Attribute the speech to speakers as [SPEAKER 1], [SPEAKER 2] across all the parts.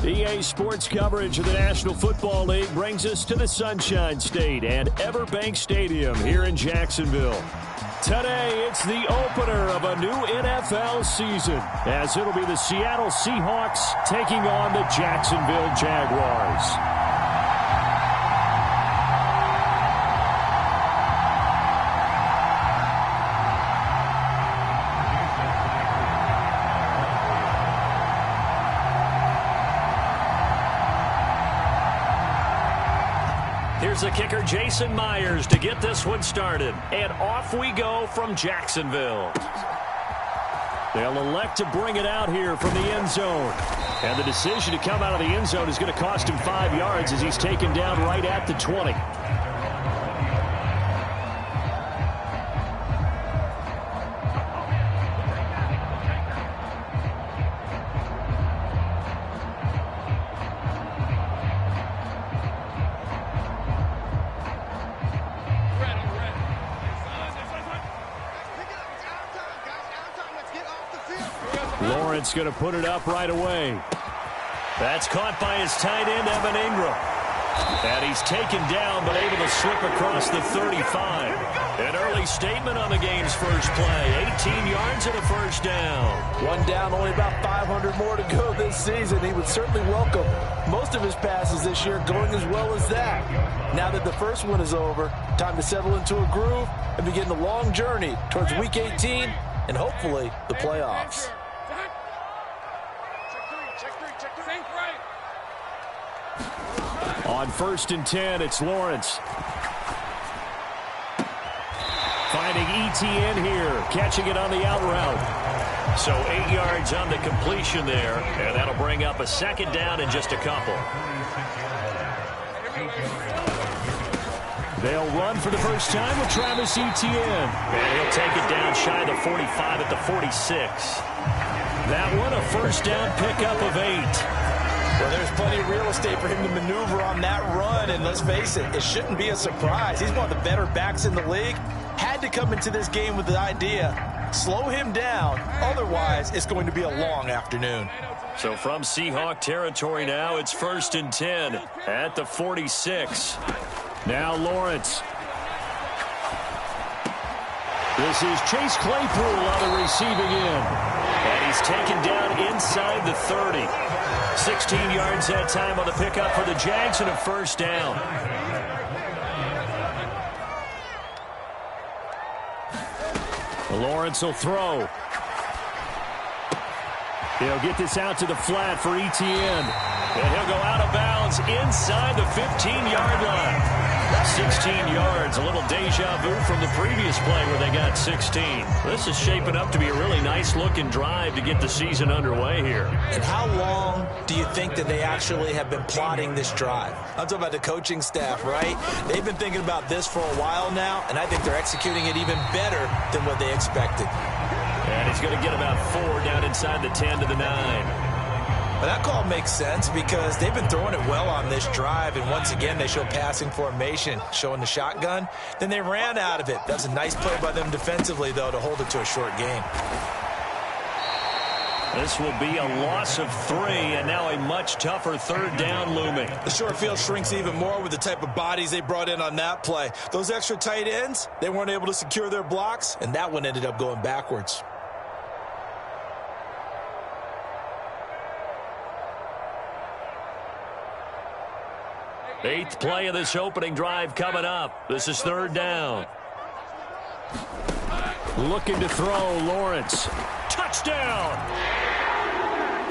[SPEAKER 1] EA Sports coverage of the National Football League brings us to the Sunshine State and Everbank Stadium here in Jacksonville. Today, it's the opener of a new NFL season, as it'll be the Seattle Seahawks taking on the Jacksonville Jaguars. Here's the kicker, Jason Myers, to get this one started. And off we go from Jacksonville. They'll elect to bring it out here from the end zone. And the decision to come out of the end zone is going to cost him 5 yards as he's taken down right at the 20. Lawrence going to put it up right away. That's caught by his tight end, Evan Ingram. And he's taken down, but able to slip across the 35. An early statement on the game's first play. 18 yards and a first down.
[SPEAKER 2] One down, only about 500 more to go this season. He would certainly welcome most of his passes this year going as well as that. Now that the first one is over, time to settle into a groove and begin the long journey towards Week 18 and hopefully the playoffs.
[SPEAKER 1] On 1st and 10, it's Lawrence. Finding ETN here, catching it on the out route. So 8 yards on the completion there, and that'll bring up a second down in just a couple. They'll run for the first time with Travis Etienne. And he'll take it down shy of the 45 at the 46. That one, a first down pickup of 8.
[SPEAKER 2] Well, there's plenty of real estate for him to maneuver on that run, and let's face it, it shouldn't be a surprise. He's one of the better backs in the league. Had to come into this game with the idea, slow him down, otherwise it's going to be a long afternoon.
[SPEAKER 1] So from Seahawk territory now, it's 1st and 10 at the 46. Now Lawrence. This is Chase Claypool on the receiving end. And he's taken down inside the 30. 16 yards that time on the pickup for the Jags and a first down. Lawrence will throw. He'll get this out to the flat for Etienne. And he'll go out of bounds inside the 15-yard line. 16 yards, a little deja vu from the previous play where they got 16. This is shaping up to be a really nice-looking drive to get the season underway here.
[SPEAKER 2] And how long do you think that they actually have been plotting this drive? I'm talking about the coaching staff, right? They've been thinking about this for a while now, and I think they're executing it even better than what they expected.
[SPEAKER 1] And he's going to get about 4 down inside the 10 to the 9.
[SPEAKER 2] But that call makes sense because they've been throwing it well on this drive, and once again they show passing formation, showing the shotgun. Then they ran out of it. That's a nice play by them defensively, though, to hold it to a short game.
[SPEAKER 1] This will be a loss of 3, and now a much tougher third down looming.
[SPEAKER 2] The short field shrinks even more with the type of bodies they brought in on that play. Those extra tight ends, they weren't able to secure their blocks, and that one ended up going backwards.
[SPEAKER 1] Eighth play of this opening drive coming up. This is 3rd down. Looking to throw, Lawrence. Touchdown!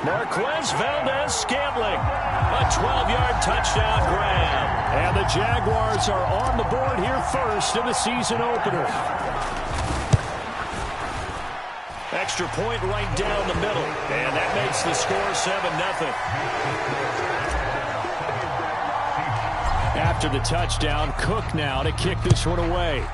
[SPEAKER 1] Marquez Valdez-Scantling. A 12-yard touchdown grab. And the Jaguars are on the board here first in the season opener. Extra point right down the middle. And that makes the score 7-0. After the touchdown, Cook now to kick this one away.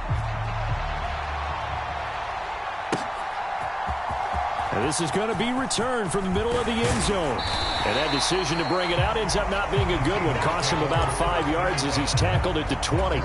[SPEAKER 1] And this is going to be returned from the middle of the end zone. And that decision to bring it out ends up not being a good one. Costs him about 5 yards as he's tackled at the 20.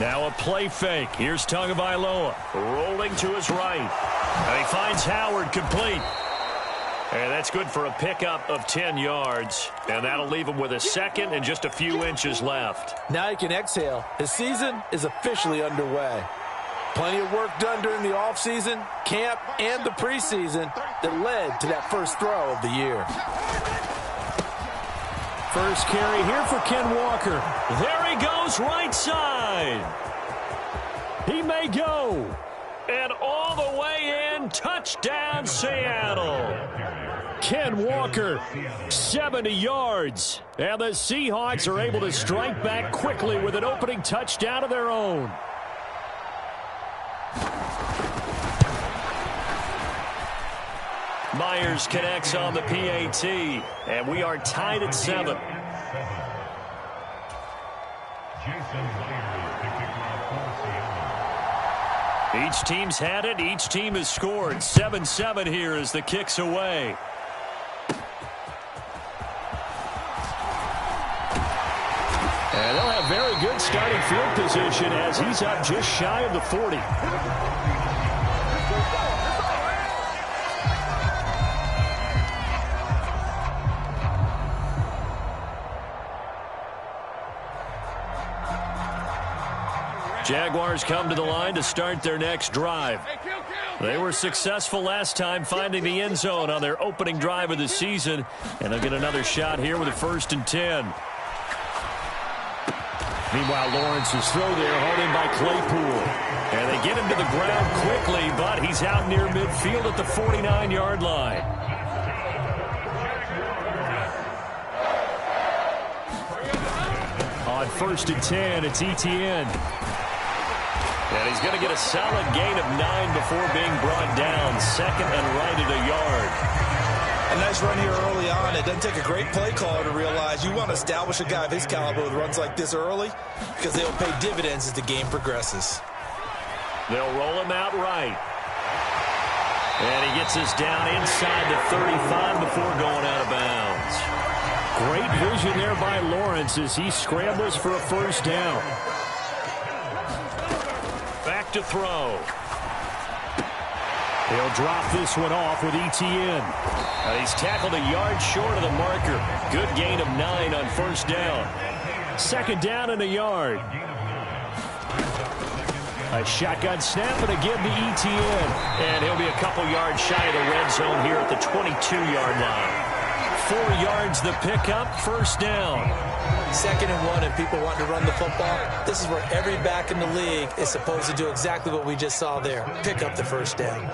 [SPEAKER 1] Now a play fake. Here's Tagovailoa rolling to his right. And he finds Howard complete. And that's good for a pickup of 10 yards. And that'll leave him with a second and just a few inches left.
[SPEAKER 2] Now he can exhale. His season is officially underway. Plenty of work done during the offseason, camp, and the preseason that led to that first throw of the year.
[SPEAKER 1] First carry here for Ken Walker. There he goes, right side. He may go. And all the way in, touchdown Seattle. Ken Walker, 70 yards. And the Seahawks are able to strike back quickly with an opening touchdown of their own. Myers connects on the PAT, and we are tied at 7. Each team's had it. Each team has scored. 7-7 here as the kick's away. And they'll have very good starting field position as he's up just shy of the 40. Jaguars come to the line to start their next drive. They were successful last time finding the end zone on their opening drive of the season, and they'll get another shot here with a 1st and 10. Meanwhile, Lawrence's throw there hauled in by Claypool. And they get him to the ground quickly, but he's out near midfield at the 49-yard line. On 1st and 10, it's Etienne. And he's going to get a solid gain of 9 before being brought down. 2nd and right at a yard.
[SPEAKER 2] A nice run here early on. It doesn't take a great play caller to realize you want to establish a guy of his caliber with runs like this early because they'll pay dividends as the game progresses.
[SPEAKER 1] They'll roll him out right. And he gets us down inside the 35 before going out of bounds. Great vision there by Lawrence as he scrambles for a 1st down. Back to throw. He'll drop this one off with Etienne. He's tackled a yard short of the marker. Good gain of 9 on 1st down. 2nd down and a yard. A shotgun snap and a give to Etienne. And he'll be a couple yards shy of the red zone here at the 22-yard line. 4 yards the pickup, 1st down.
[SPEAKER 2] 2nd and 1 and people want to run the football. This is where every back in the league is supposed to do exactly what we just saw there. Pick up the 1st down.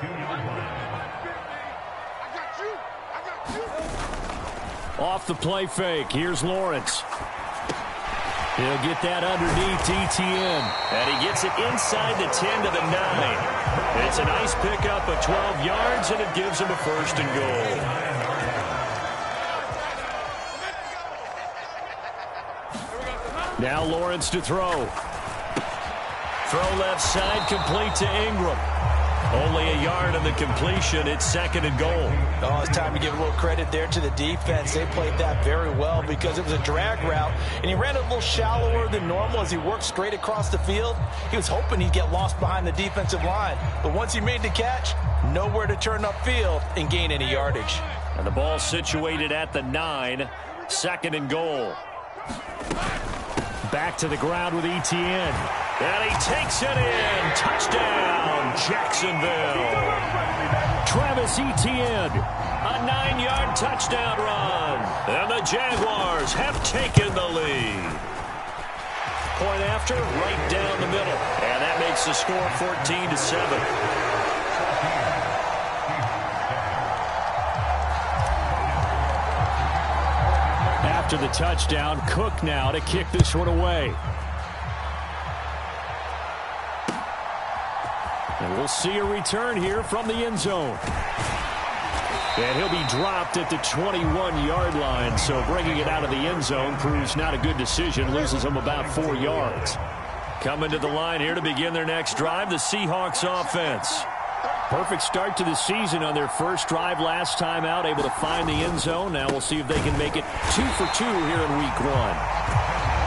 [SPEAKER 1] Off the play fake. Here's Lawrence. He'll get that underneath Etienne. And he gets it inside the 10 to the 9. It's a nice pickup of 12 yards, and it gives him a 1st and goal. Now Lawrence to throw. Throw left side, complete to Ingram. Only a yard on the completion. It's 2nd and goal.
[SPEAKER 2] Oh, it's time to give a little credit there to the defense. They played that very well because it was a drag route, and he ran a little shallower than normal as he worked straight across the field. He was hoping he'd get lost behind the defensive line, but once he made the catch, nowhere to turn upfield and gain any yardage.
[SPEAKER 1] And the ball situated at the 9, 2nd and goal. Back to the ground with Etienne. And he takes it in. Touchdown, Jacksonville. Travis Etienne, a 9-yard touchdown run. And the Jaguars have taken the lead. Point after, right down the middle. And that makes the score 14-7. After the touchdown, Cook now to kick this one away. And we'll see a return here from the end zone. And he'll be dropped at the 21-yard line, so bringing it out of the end zone proves not a good decision, loses him about 4 yards. Coming to the line here to begin their next drive, the Seahawks offense. Perfect start to the season on their first drive last time out, able to find the end zone. Now we'll see if they can make it 2 for 2 here in week 1.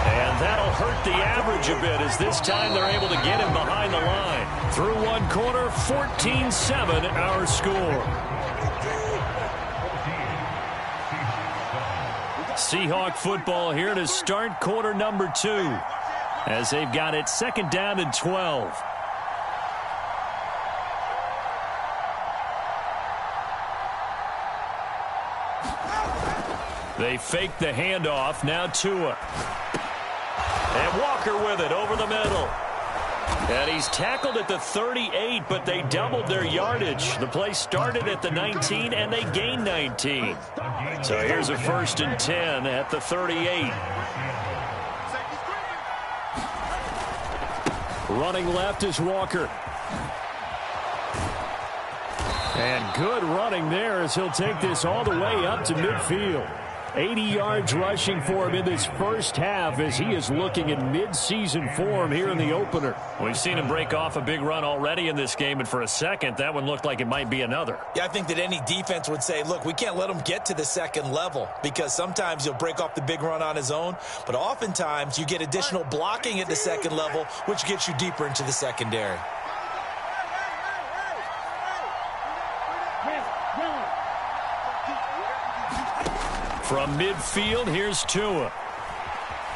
[SPEAKER 1] And that'll hurt the average a bit as this time they're able to get him behind the line. Through one quarter, 14-7 our score. Seahawk football here to start quarter number 2 as they've got it second down and 12. They fake the handoff. Now Tua. And Walker with it over the middle. And he's tackled at the 38, but they doubled their yardage. The play started at the 19, and they gained 19. So here's a 1st and 10 at the 38. Running left is Walker. And good running there as he'll take this all the way up to midfield. 80 yards rushing for him in this first half as he is looking in mid-season form here in the opener. We've seen him break off a big run already in this game, and for a second, that one looked like it might be another.
[SPEAKER 2] Yeah, I think that any defense would say, look, we can't let him get to the second level because sometimes he'll break off the big run on his own, but oftentimes you get additional blocking at the second level, which gets you deeper into the secondary.
[SPEAKER 1] From midfield, here's Tua.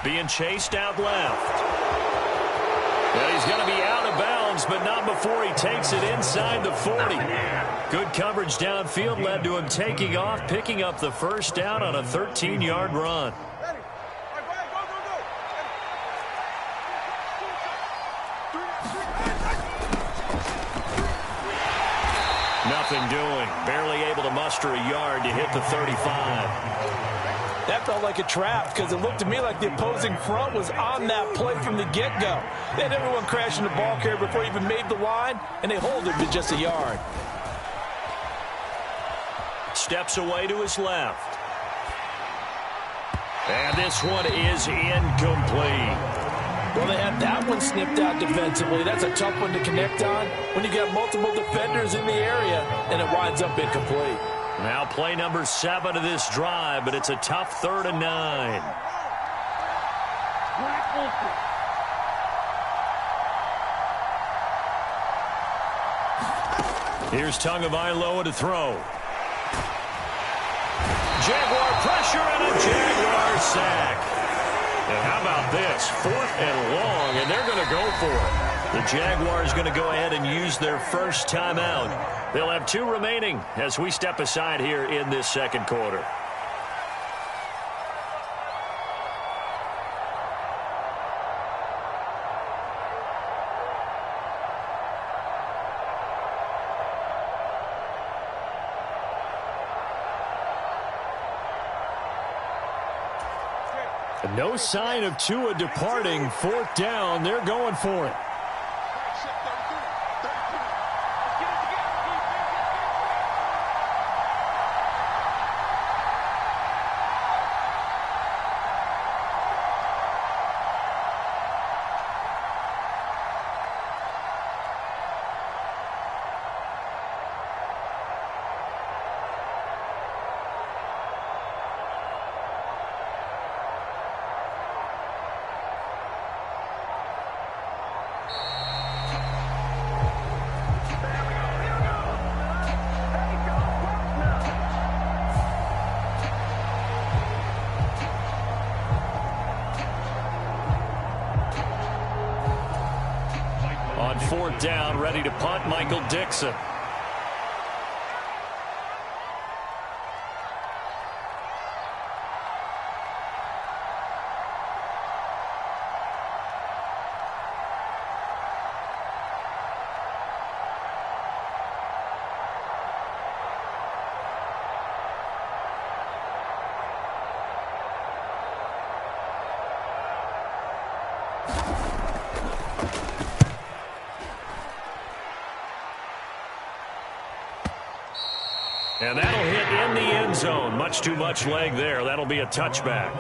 [SPEAKER 1] Being chased out left. And he's going to be out of bounds, but not before he takes it inside the 40. Good coverage downfield led to him taking off, picking up the first down on a 13-yard run. Nothing doing. Barely able to muster a yard to hit the 35.
[SPEAKER 2] That felt like a trap because it looked to me like the opposing front was on that play from the get-go. They had everyone crashing the ball carrier before he even made the line, and they hold him to just a yard.
[SPEAKER 1] Steps away to his left. And this one is incomplete.
[SPEAKER 2] Well, they had that one snipped out defensively. That's a tough one to connect on when you got multiple defenders in the area, and it winds up incomplete.
[SPEAKER 1] Now play number 7 of this drive, but it's a tough 3rd and 9. Here's Tagovailoa to throw. Jaguar pressure and a Jaguar sack. And how about this? 4th and long, and they're going to go for it. The Jaguars going to go ahead and use their first timeout. They'll have 2 remaining as we step aside here in this second quarter. No sign of Tua departing. 4th down. They're going for it. On 4th down, ready to punt, Michael Dixon. And that'll hit in the end zone. Much too much leg there. That'll be a touchback.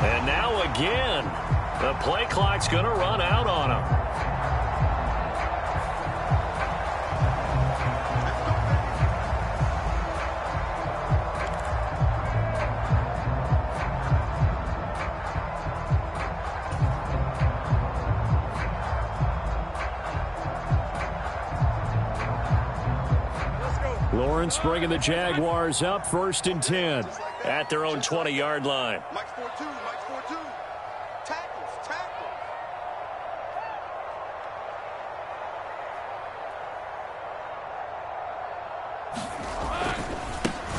[SPEAKER 1] And now again, the play clock's going to run out on him. Lawrence bringing the Jaguars up 1st and 10 at their own 20-yard line.
[SPEAKER 3] Mike's 4-2, Mike's 4-2. Tackles, tackles.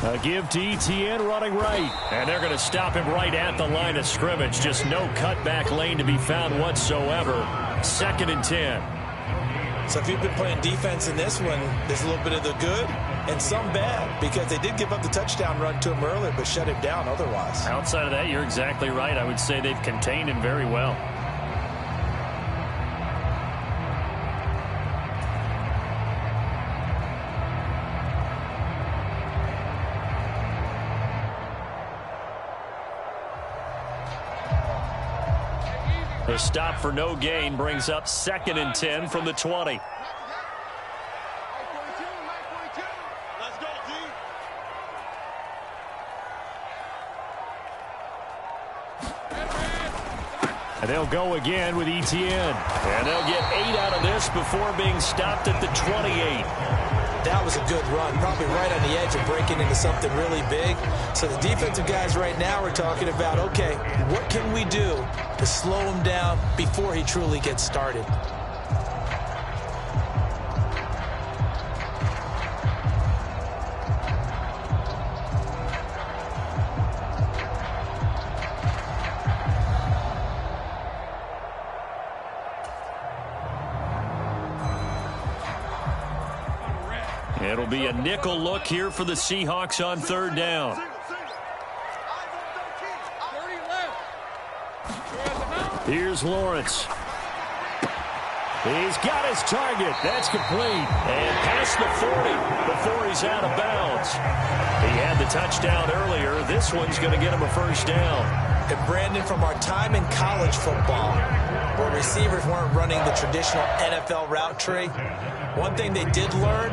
[SPEAKER 1] A give to Etienne running right. And they're going to stop him right at the line of scrimmage. Just no cutback lane to be found whatsoever. 2nd and 10.
[SPEAKER 2] So if you've been playing defense in this one, there's a little bit of the good and some bad, because they did give up the touchdown run to him earlier but shut him down otherwise.
[SPEAKER 1] Outside of that, you're exactly right. I would say they've contained him very well. The stop for no gain brings up 2nd and 10 from the 20. And they'll go again with Etienne. And they'll get 8 out of this before being stopped at the 28.
[SPEAKER 2] That was a good run, probably right on the edge of breaking into something really big. So the defensive guys right now are talking about, okay, what can we do to slow him down before he truly gets started?
[SPEAKER 1] It'll be a nickel look here for the Seahawks on 3rd down. Here's Lawrence. He's got his target. That's complete. And past the 40 before he's out of bounds. He had the touchdown earlier. This one's going to get him a 1st down.
[SPEAKER 2] And Brandon, from our time in college football, where receivers weren't running the traditional NFL route tree, one thing they did learn: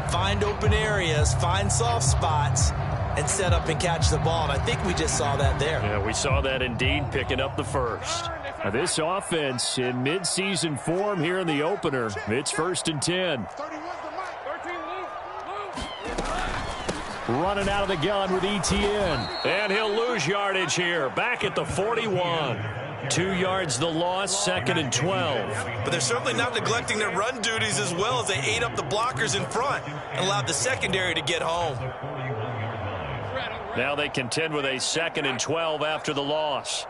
[SPEAKER 2] find open areas, find soft spots, and set up and catch the ball. And I think we just saw that there.
[SPEAKER 1] Yeah, we saw that indeed, picking up the 1st. Now this offense in midseason form here in the opener. It's 1st and 10. Running out of the gun with Etienne. And he'll lose yardage here. Back at the 41. 2 yards the loss, 2nd and 12.
[SPEAKER 2] But they're certainly not neglecting their run duties as well, as they ate up the blockers in front and allowed the secondary to get home.
[SPEAKER 1] Now they contend with a 2nd and 12 after the loss.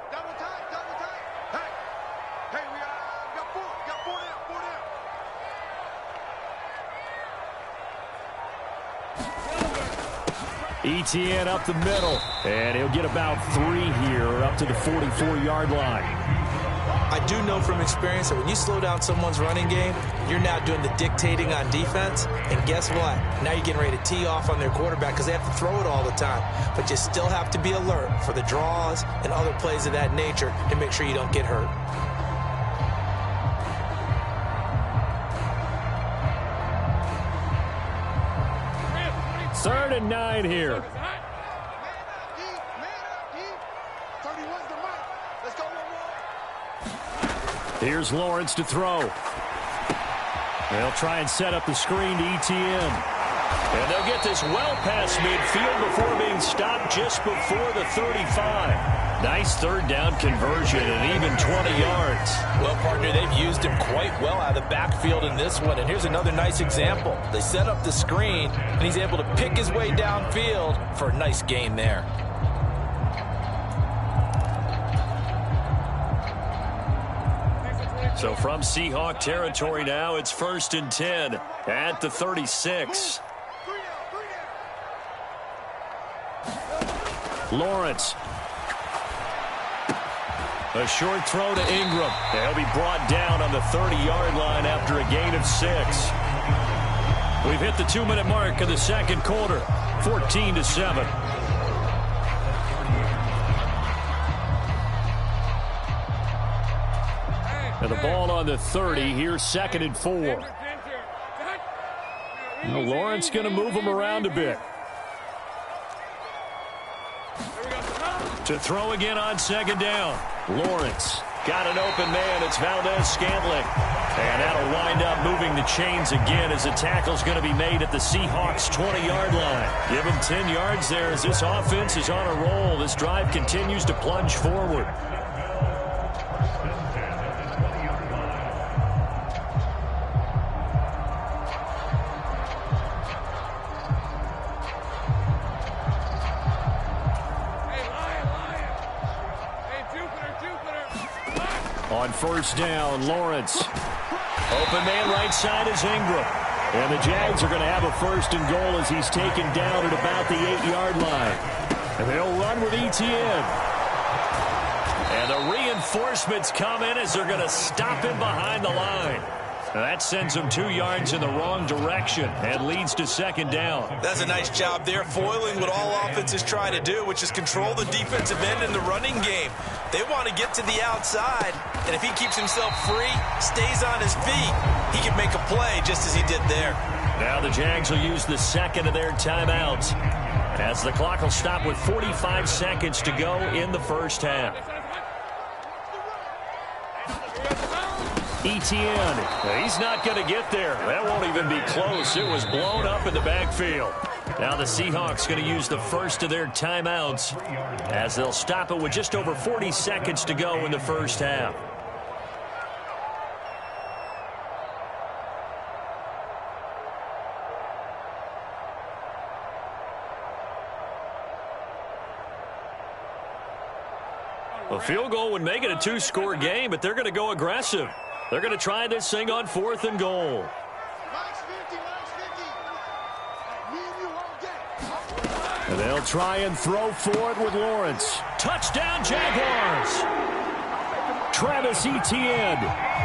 [SPEAKER 1] Etienne up the middle, and he'll get about 3 here up to the 44-yard line.
[SPEAKER 2] I do know from experience that when you slow down someone's running game, you're now doing the dictating on defense. And guess what? Now you're getting ready to tee off on their quarterback because they have to throw it all the time. But you still have to be alert for the draws and other plays of that nature to make sure you don't get hurt.
[SPEAKER 1] Third and 9 here. Here's Lawrence to throw. They'll try and set up the screen to Etienne. And they'll get this well past midfield before being stopped just before the 35. Nice 3rd down conversion and even 20 yards.
[SPEAKER 2] Well, partner, they've used him quite well out of the backfield in this one. And here's another nice example. They set up the screen, and he's able to pick his way downfield for a nice gain there.
[SPEAKER 1] So from Seahawk territory now, it's 1st and 10 at the 36. Lawrence. A short throw to Ingram. They'll be brought down on the 30-yard line after a gain of 6. We've hit the 2-minute mark of the 2nd quarter, 14-7. And the ball on the 30. Here's 2nd and 4. Well, Lawrence going to move him around a bit. To throw again on 2nd down. Lawrence got an open man. It's Valdez-Scantling. And that'll wind up moving the chains again as the tackle's going to be made at the Seahawks' 20-yard line. Give them 10 yards there as this offense is on a roll. This drive continues to plunge forward. On 1st down, Lawrence. Open man right side is Ingram. And the Jags are going to have a 1st and goal as he's taken down at about the 8-yard line. And they'll run with Etienne. And the reinforcements come in as they're going to stop him behind the line. That sends him 2 yards in the wrong direction and leads to 2nd down.
[SPEAKER 2] That's a nice job there, foiling what all offenses try to do, which is control the defensive end in the running game. They want to get to the outside, and if he keeps himself free, stays on his feet, he can make a play just as he did there.
[SPEAKER 1] Now the Jags will use the 2nd of their timeouts as the clock will stop with 45 seconds to go in the 1st half. Etienne, he's not going to get there. That won't even be close. It was blown up in the backfield. Now the Seahawks going to use the 1st of their timeouts as they'll stop it with just over 40 seconds to go in the 1st half. A field goal would make it a 2-score game, but they're going to go aggressive. They're going to try this thing on 4th and goal. And they'll try and throw for it with Lawrence. Touchdown, Jaguars! Travis Etienne,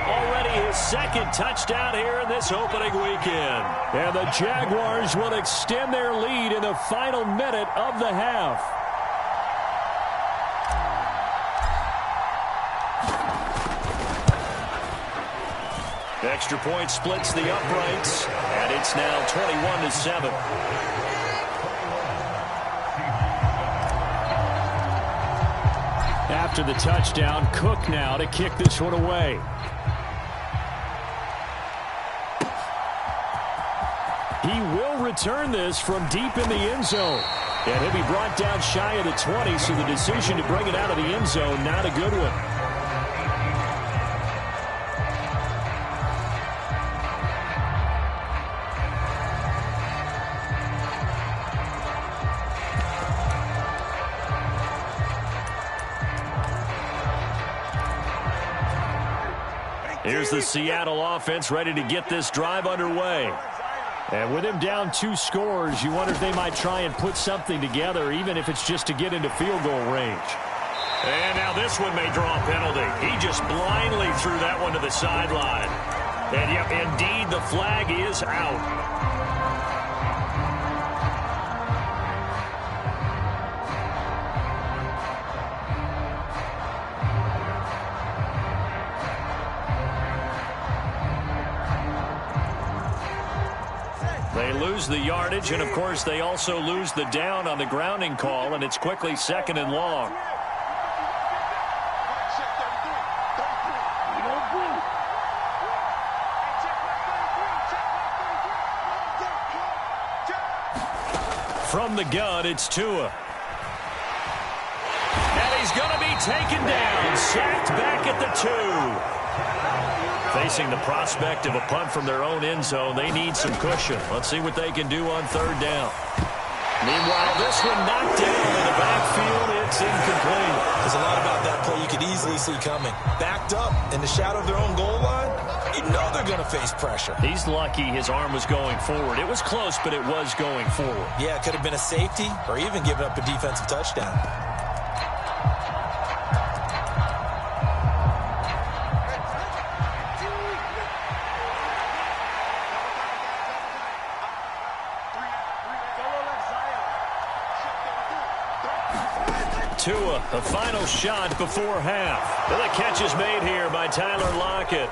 [SPEAKER 1] already his 2nd touchdown here in this opening weekend. And the Jaguars will extend their lead in the final minute of the half. Extra point splits the uprights, and it's now 21-7. After the touchdown, Cook now to kick this one away. He will return this from deep in the end zone. And he'll be brought down shy of the 20, so the decision to bring it out of the end zone, not a good one. Here's the Seattle offense ready to get this drive underway. And with him down 2 scores, you wonder if they might try and put something together, even if it's just to get into field goal range. And now this one may draw a penalty. He just blindly threw that one to the sideline. And yep, indeed, the flag is out. They lose the yardage, and of course they also lose the down on the grounding call, and it's quickly 2nd and long. From the gun, it's Tua. And he's going to be taken down, sacked back at the 2. Facing the prospect of a punt from their own end zone, they need some cushion. Let's see what they can do on 3rd down. Meanwhile, this one knocked down in the backfield. It's incomplete.
[SPEAKER 2] There's a lot about that play you could easily see coming. Backed up in the shadow of their own goal line, you know they're going to face pressure.
[SPEAKER 1] He's lucky his arm was going forward. It was close, but it was going forward.
[SPEAKER 2] Yeah, it could have been a safety or even given up a defensive touchdown.
[SPEAKER 1] Tua, the final shot before half. And the catch is made here by Tyler Lockett.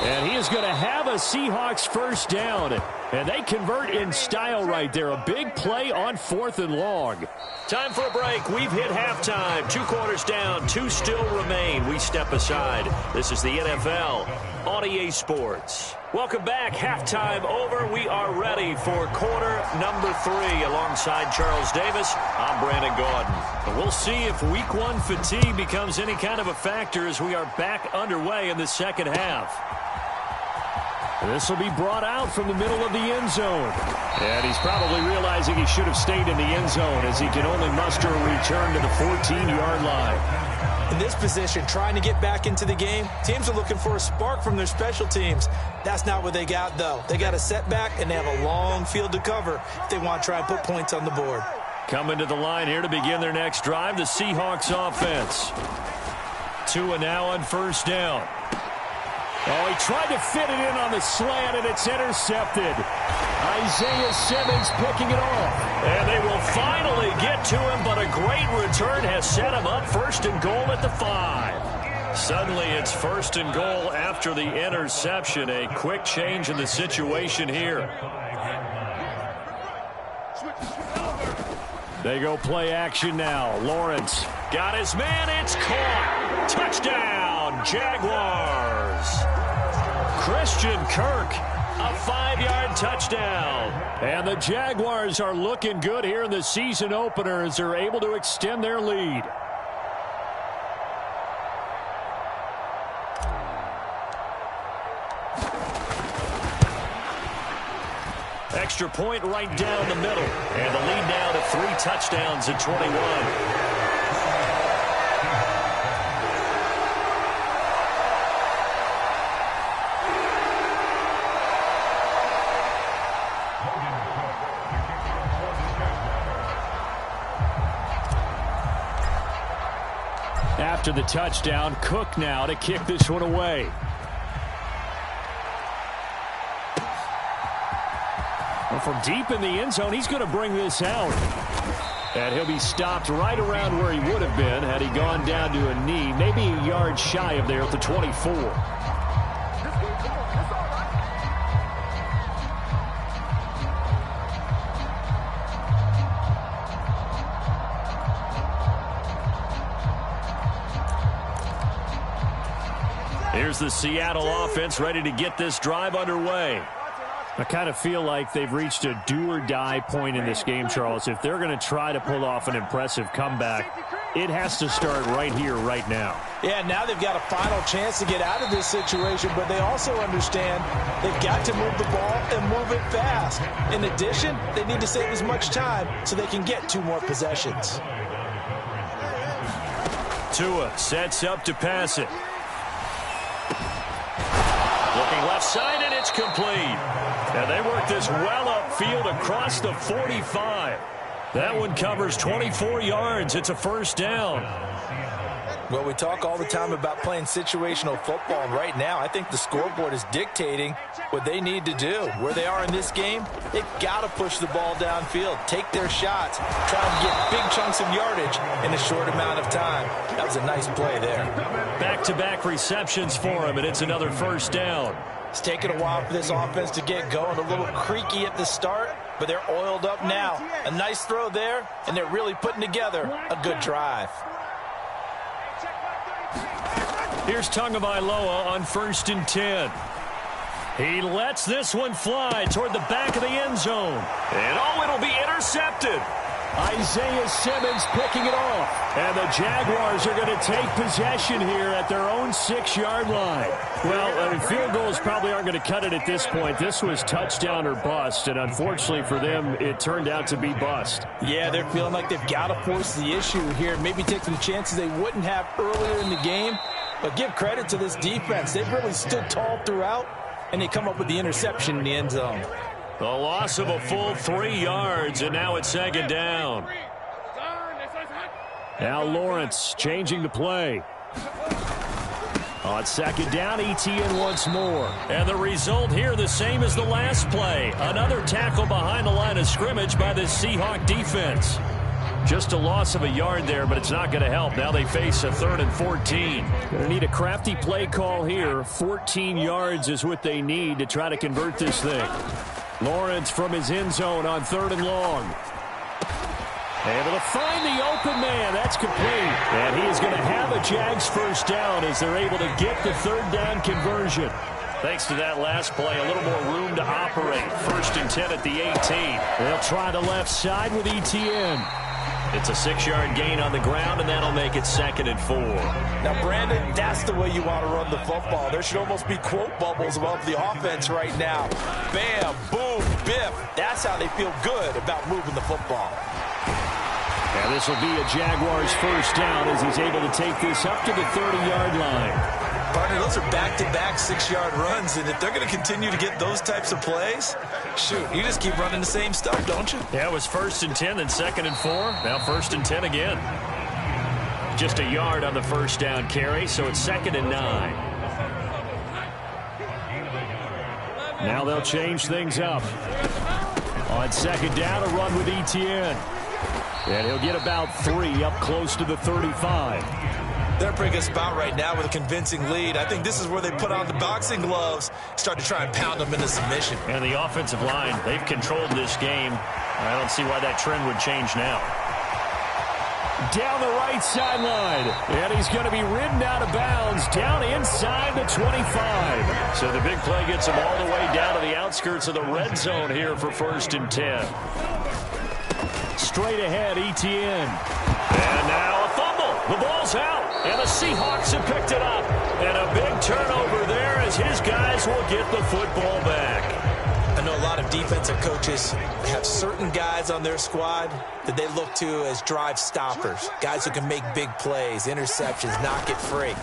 [SPEAKER 1] And he is going to have a Seahawks first down. And they convert in style right there. A big play on 4th and long. Time for a break. We've hit halftime. 2 quarters down. 2 still remain. We step aside. This is the NFL on EA Sports. Welcome back. Halftime over. We are ready for quarter number 3. Alongside Charles Davis, I'm Brandon Gaudin. And we'll see if week 1 fatigue becomes any kind of a factor as we are back underway in the second half. This will be brought out from the middle of the end zone. And he's probably realizing he should have stayed in the end zone as he can only muster a return to the 14-yard line.
[SPEAKER 2] In this position, trying to get back into the game, teams are looking for a spark from their special teams. That's not what they got, though. They got a setback, and they have a long field to cover if they want to try and put points on the board.
[SPEAKER 1] Coming to the line here to begin their next drive, the Seahawks offense. Tua now on first down. Oh, he tried to fit it in on the slant, and it's intercepted. Isaiah Simmons picking it off. And they will finally get to him, but a great return has set him up first and goal at the 5. Suddenly it's first and goal after the interception. A quick change in the situation here. They go play action now. Lawrence got his man. It's caught. Touchdown, Jaguars. Christian Kirk, a 5-yard touchdown. And the Jaguars are looking good here in the season opener as they're able to extend their lead. Extra point right down the middle. And the lead now to 3 touchdowns at 21. After the touchdown, Cook now to kick this one away. Well, from deep in the end zone, he's going to bring this out. And he'll be stopped right around where he would have been had he gone down to a knee, maybe a yard shy of there at the 24. Here's the Seattle offense ready to get this drive underway. I kind of feel like they've reached a do-or-die point in this game, Charles. If they're going to try to pull off an impressive comeback, it has to start right here, right now.
[SPEAKER 2] Yeah, now they've got a final chance to get out of this situation, but they also understand they've got to move the ball and move it fast. In addition, they need to save as much time so they can get 2 more possessions.
[SPEAKER 1] Tua sets up to pass it. Looking left side, and it's complete. And they work this well upfield across the 45. That one covers 24 yards. It's a first down.
[SPEAKER 2] Well, we talk all the time about playing situational football, and right now I think the scoreboard is dictating what they need to do. Where they are in this game, they've got to push the ball downfield, take their shots, try and get big chunks of yardage in a short amount of time. That was a nice play there.
[SPEAKER 1] Back-to-back receptions for him, and it's another first down.
[SPEAKER 2] It's taken a while for this offense to get going. A little creaky at the start, but they're oiled up now. A nice throw there, and they're really putting together a good drive.
[SPEAKER 1] Here's Tagovailoa on 1st and 10. He lets this one fly toward the back of the end zone. And oh, it'll be intercepted. Isaiah Simmons picking it off. And the Jaguars are going to take possession here at their own 6-yard line. Well, field goals probably aren't going to cut it at this point. This was touchdown or bust, and unfortunately for them, it turned out to be bust.
[SPEAKER 2] Yeah, they're feeling like they've got to force the issue here, maybe take some chances they wouldn't have earlier in the game. But give credit to this defense. They've really stood tall throughout, and they come up with the interception in the end zone.
[SPEAKER 1] The loss of a full 3 yards, and now it's 2nd down. Now Lawrence changing the play. On 2nd down, ETN once more. And the result here the same as the last play. Another tackle behind the line of scrimmage by the Seahawk defense. Just a loss of a yard there, but it's not going to help. Now they face a 3rd and 14. Going to need a crafty play call here. 14 yards is what they need to try to convert this thing. Lawrence from his end zone on 3rd and long. Able to find the open man. That's complete. And he is going to have a Jags first down as they're able to get the 3rd down conversion. Thanks to that last play, a little more room to operate. 1st and 10 at the 18. They'll try the left side with ETN. It's a 6-yard gain on the ground, and that'll make it 2nd and 4.
[SPEAKER 2] Now, Brandon, that's the way you want to run the football. There should almost be quote bubbles above the offense right now. Bam, boom, biff. That's how they feel good about moving the football.
[SPEAKER 1] And this will be a Jaguars first down as he's able to take this up to the 30-yard line.
[SPEAKER 2] Partner, those are back-to-back 6-yard runs, and if they're going to continue to get those types of plays, shoot, you just keep running the same stuff, don't you?
[SPEAKER 1] Yeah, it was 1st and 10, then 2nd and 4. Now 1st and 10 again. Just a yard on the first down carry, so it's 2nd and 9. Now they'll change things up. On 2nd down, a run with ETN. And he'll get about 3 up close to the 35.
[SPEAKER 2] They're in a pretty good spot right now with a convincing lead. I think this is where they put on the boxing gloves, start to try and pound them into submission.
[SPEAKER 1] And the offensive line, they've controlled this game. I don't see why that trend would change now. Down the right sideline. And he's going to be ridden out of bounds down inside the 25. So the big play gets him all the way down to the outskirts of the red zone here for 1st and 10. Straight ahead, ETN. And now a fumble. The ball's out. And the Seahawks have picked it up. And a big turnover there as his guys will get the football back.
[SPEAKER 2] I know a lot of defensive coaches have certain guys on their squad that they look to as drive stoppers. Guys who can make big plays, interceptions, knock it free.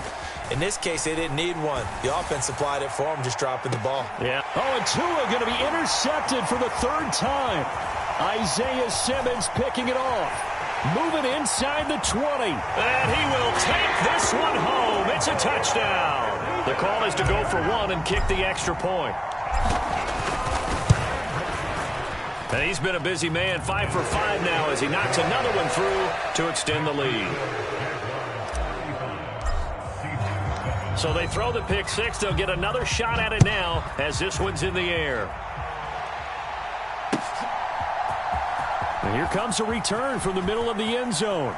[SPEAKER 2] In this case, they didn't need one. The offense supplied it for them, just dropping the ball.
[SPEAKER 1] Yeah. Oh, and Tua going to be intercepted for the 3rd time. Isaiah Simmons picking it off. Moving inside the 20. And he will take this one home. It's a touchdown. The call is to go for 1 and kick the extra point. And he's been a busy man. 5 for 5 now as he knocks another one through to extend the lead. So they throw the pick 6. They'll get another shot at it now as this one's in the air. And here comes a return from the middle of the end zone.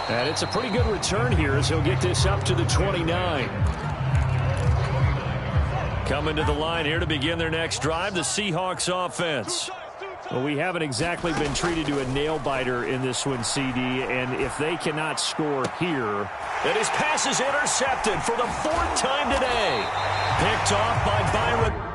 [SPEAKER 1] And it's a pretty good return here as he'll get this up to the 29. Coming to the line here to begin their next drive, the Seahawks offense. Well, we haven't exactly been treated to a nail-biter in this one, CD, and if they cannot score here... And his pass is intercepted for the 4th time today. Picked off by Byron.